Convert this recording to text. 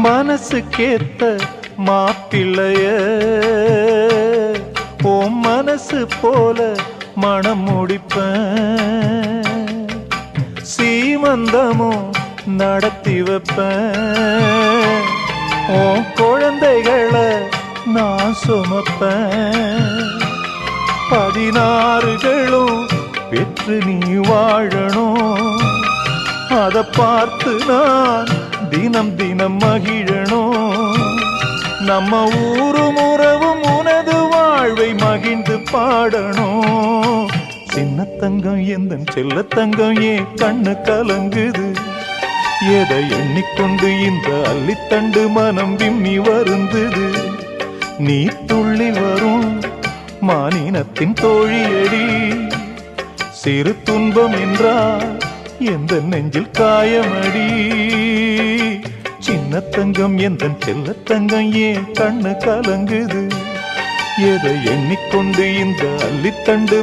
மனசுக்கேத்த மாப்பிள்ளைய ஓ மனசு போல மனம் முடிப்பேன், சீமந்தமும் நடத்தி வைப்பேன், ஓ குழந்தைகளை நான் சுமப்பேன், 16களும் பெற்று நீ வாழணும், அதை பார்த்து நான் தினம் தினம் மகிழணும், நம்ம ஊரும் உறவும் உனது வாழ்வை மகிழ்ந்து பாடணும். சின்ன தங்கம் எந்தன் செல்ல தங்கம் ஏன் கண்ணு கலங்குது, எதை எண்ணிக்கொண்டு இந்த அள்ளித்தண்டு மனம் விம்மி வருந்தது, நீ துள்ளி வரும் மானினத்தின் தோழியடி, சிறு துன்பம் என்றால் எந்த நெஞ்சில் காயமடி, சின்ன தங்கம் எந்தன் செல்ல தங்கம் ஏன் கண்ணு கலங்குது, எதை எண்ணிக்கொண்டு இந்த அள்ளித்தண்டு